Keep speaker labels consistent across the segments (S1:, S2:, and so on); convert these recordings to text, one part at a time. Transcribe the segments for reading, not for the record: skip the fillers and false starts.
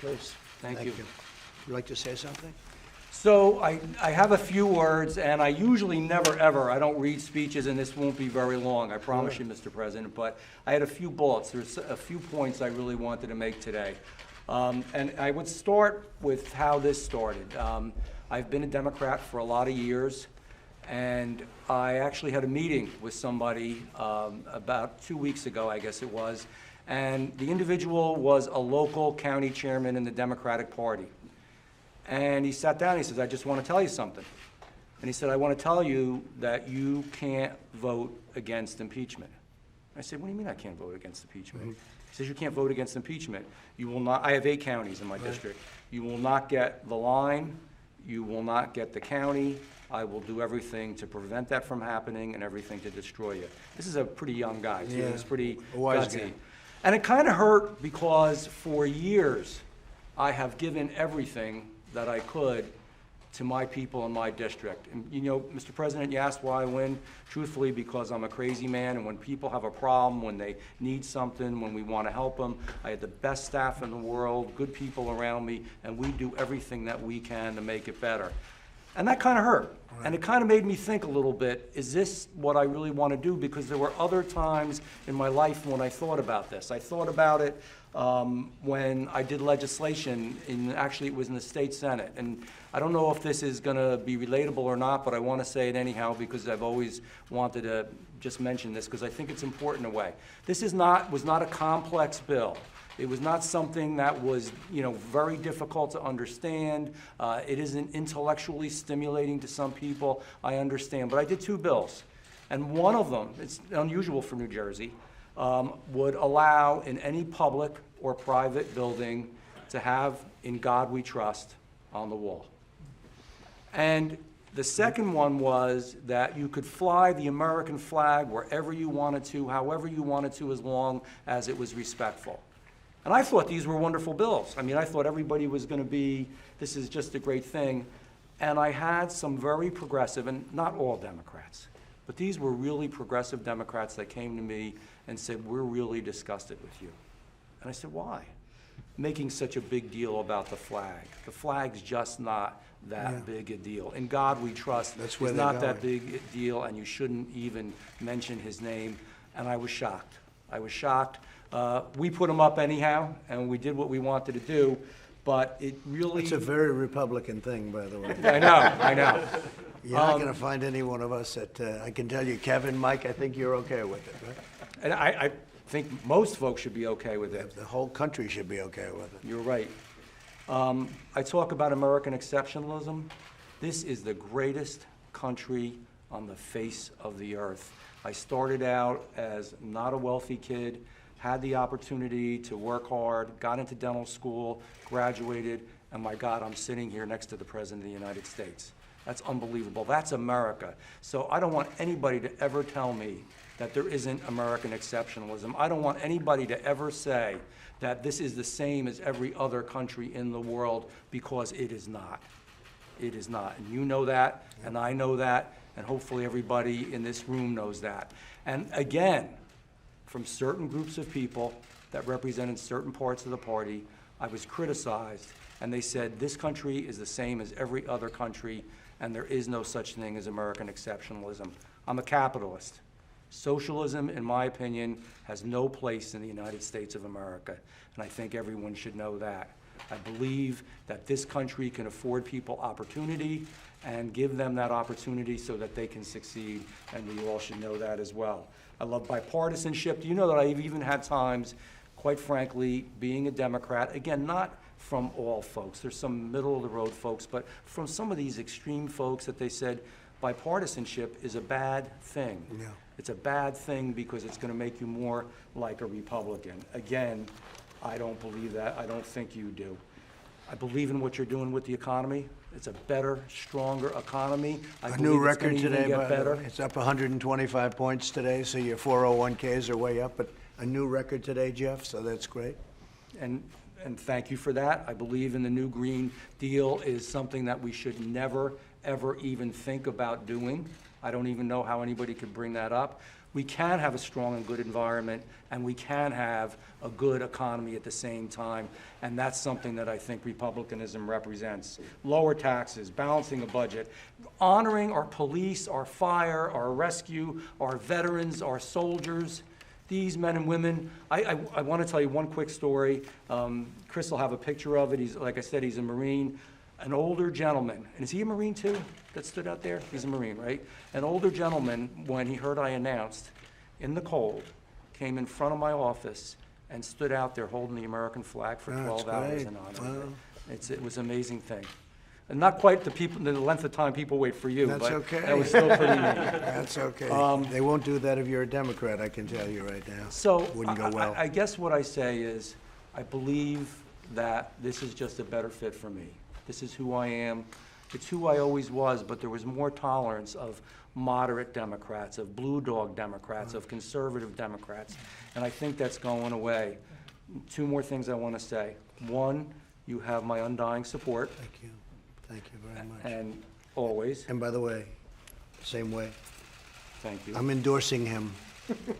S1: Please.
S2: Thank you.
S1: Would you like to say something?
S2: So I have a few words, and I usually never, ever, I don't read speeches, and this won't be very long, I promise you, Mr. President, but I had a few bullets. There's a few points I really wanted to make today. And I would start with how this started. I've been a Democrat for a lot of years, and I actually had a meeting with somebody about 2 weeks ago, I guess it was, and the individual was a local county chairman in the Democratic Party. And he sat down and he says, I just want to tell you something. And he said, I want to tell you that you can't vote against impeachment. I said, what do you mean I can't vote against impeachment? He says, you can't vote against impeachment. You will not, I have 8 counties in my district. You will not get the line, you will not get the county. I will do everything to prevent that from happening and everything to destroy you. This is a pretty young guy, too.
S1: Yeah.
S2: He's pretty
S1: A wise
S2: gutsy.
S1: guy.
S2: And it kind of hurt because for years, I have given everything that I could to my people in my district. And you know, Mr. President, you asked why I win. Truthfully, because I'm a crazy man, and when people have a problem, when they need something, when we want to help them, I had the best staff in the world, good people around me, and we do everything that we can to make it better. And that kind of hurt. Right. And it kind of made me think a little bit, is this what I really want to do? Because there were other times in my life when I thought about this. I thought about it when I did legislation, actually it was in the state senate. And I don't know if this is going to be relatable or not, but I want to say it anyhow because I've always wanted to just mention this because I think it's important in a way. This was not a complex bill. It was not something that was, very difficult to understand. It isn't intellectually stimulating to some people, I understand. But I did 2 bills. And one of them, it's unusual for New Jersey, would allow in any public or private building to have "In God We Trust" on the wall. And the second one was that you could fly the American flag wherever you wanted to, however you wanted to, as long as it was respectful. And I thought these were wonderful bills. I mean, I thought everybody was going to be, this is just a great thing. And I had some very progressive, and not all Democrats, but these were really progressive Democrats that came to me and said, we're really disgusted with you. And I said, why? Making such a big deal about the flag. The flag's just not that big a deal. In God We Trust
S1: That's where
S2: is
S1: they're
S2: not that
S1: going.
S2: big a deal, and you shouldn't even mention his name. And I was shocked. I was shocked. We put him up anyhow, and we did what we wanted to do, but it really...
S1: It's a very Republican thing, by the way.
S2: I know.
S1: You're not going to find any one of us that, I can tell you, Kevin, Mike, I think you're okay with it, right?
S2: And I think most folks should be okay with it.
S1: The whole country should be okay with it.
S2: You're right. I talk about American exceptionalism. This is the greatest country on the face of the earth. I started out as not a wealthy kid, had the opportunity to work hard, got into dental school, graduated, and my God, I'm sitting here next to the President of the United States. That's unbelievable. That's America. So I don't want anybody to ever tell me that there isn't American exceptionalism. I don't want anybody to ever say that this is the same as every other country in the world, because it is not. It is not. And you know that, and I know that, and hopefully everybody in this room knows that. And again, from certain groups of people that represented certain parts of the party, I was criticized, and they said, this country is the same as every other country, and there is no such thing as American exceptionalism. I'm a capitalist. Socialism, in my opinion, has no place in the United States of America, and I think everyone should know that. I believe that this country can afford people opportunity and give them that opportunity so that they can succeed, and we all should know that as well. I love bipartisanship. Do you know that I've even had times, quite frankly, being a Democrat, again, not from all folks, there's some middle-of-the-road folks, but from some of these extreme folks that they said bipartisanship is a bad thing.
S1: Yeah.
S2: It's a bad thing because it's going to make you more like a Republican. Again, I don't believe that. I don't think you do. I believe in what you're doing with the economy. It's a better, stronger economy.
S1: A new record
S2: it's gonna
S1: today,
S2: even
S1: by
S2: get
S1: the
S2: better.
S1: way. It's up 125 points today, so your 401Ks are way up, but a new record today, Jeff, so that's great.
S2: And thank you for that. I believe in the new Green Deal is something that we should never, ever even think about doing. I don't even know how anybody could bring that up. we can have a strong and good environment, and we can have a good economy at the same time. And that's something that I think Republicanism represents. Lower taxes, balancing a budget, honoring our police, our fire, our rescue, our veterans, our soldiers. These men and women, I want to tell you one quick story. Chris will have a picture of it. He's, like I said, he's a Marine. An older gentleman, and is he a Marine too, that stood out there? He's a Marine, right? An older gentleman, when he heard I announced, in the cold, came in front of my office and stood out there holding the American flag for 12 hours in honor of it. It was an amazing thing. And not quite the length of time people wait for you,
S1: That's
S2: but
S1: okay.
S2: that was still pretty neat.
S1: That's okay. They won't do that if you're a Democrat, I can tell you right now.
S2: So
S1: Wouldn't go well.
S2: I guess what I say is, I believe that this is just a better fit for me. This is who I am. It's who I always was, but there was more tolerance of moderate Democrats, of blue dog Democrats, of conservative Democrats, and I think that's going away. Two more things I want to say. One, you have my undying support,
S1: Thank you. Thank you very much.
S2: and always,
S1: And by the way, same way,
S2: thank you.
S1: I'm endorsing him,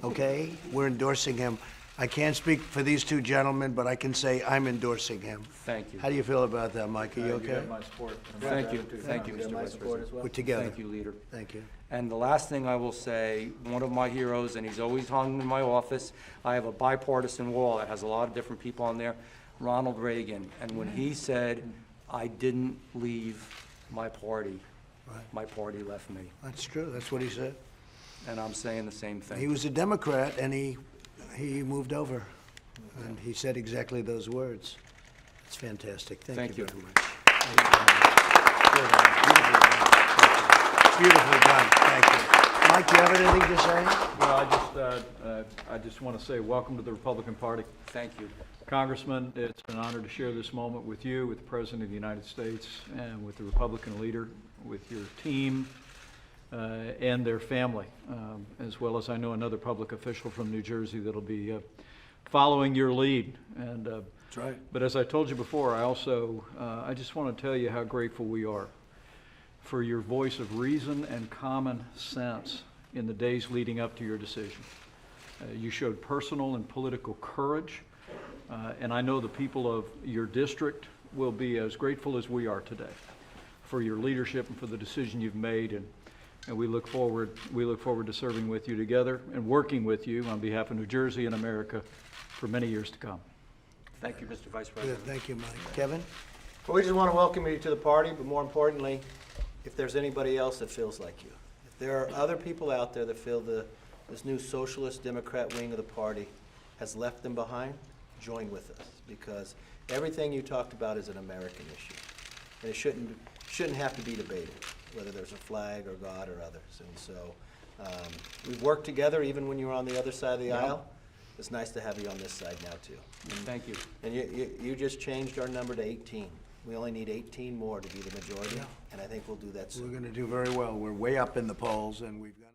S1: okay? We're endorsing him. I can't speak for these two gentlemen, but I can say I'm endorsing him.
S2: Thank you.
S1: How do you feel about that, Mike? Are you
S3: You
S1: okay?
S3: have my support.
S2: Thank you, thank you, Mr. Vice President.
S1: We're together.
S2: Thank you, Leader.
S1: Thank you.
S2: And the last thing I will say, one of my heroes, and he's always hung in my office, I have a bipartisan wall that has a lot of different people on there, Ronald Reagan. And when he said, I didn't leave my party, my party left me.
S1: That's true. That's what he said.
S2: And I'm saying the same
S1: He
S2: thing.
S1: was a Democrat, and he moved over, and he said exactly those words. It's fantastic. Thank you
S2: Thank
S1: very
S2: you.
S1: much. Beautifully done. Thank you. Mike, do you have anything to say?
S3: Well, I just want to say welcome to the Republican Party.
S2: Thank you.
S3: Congressman, it's an honor to share this moment with you, with the President of the United States, and with the Republican leader, with your team, and their family, as well as I know another public official from New Jersey that'll be following your lead. And
S1: That's right.
S3: but as I told you before, I just want to tell you how grateful we are for your voice of reason and common sense in the days leading up to your decision. You showed personal and political courage, and I know the people of your district will be as grateful as we are today for your leadership and for the decision you've made, and we look forward to serving with you together and working with you on behalf of New Jersey and America for many years to come.
S2: Thank you, Mr. Vice
S1: Good.
S2: President.
S1: Thank you, Mike. Kevin?
S4: Well, we just want to welcome you to the party, but more importantly, if there's anybody else that feels like you, if there are other people out there that feel this new socialist Democrat wing of the party has left them behind, join with us, because everything you talked about is an American issue, and it shouldn't have to be debated, whether there's a flag or God or others. And so we've worked together even when you were on the other side of the aisle. It's nice to have you on this side now too.
S2: Thank you.
S4: And you just changed our number to 18. We only need 18 more to be the majority, and I think we'll do that soon.
S1: We're going to do very well. We're way up in the polls, and we've got...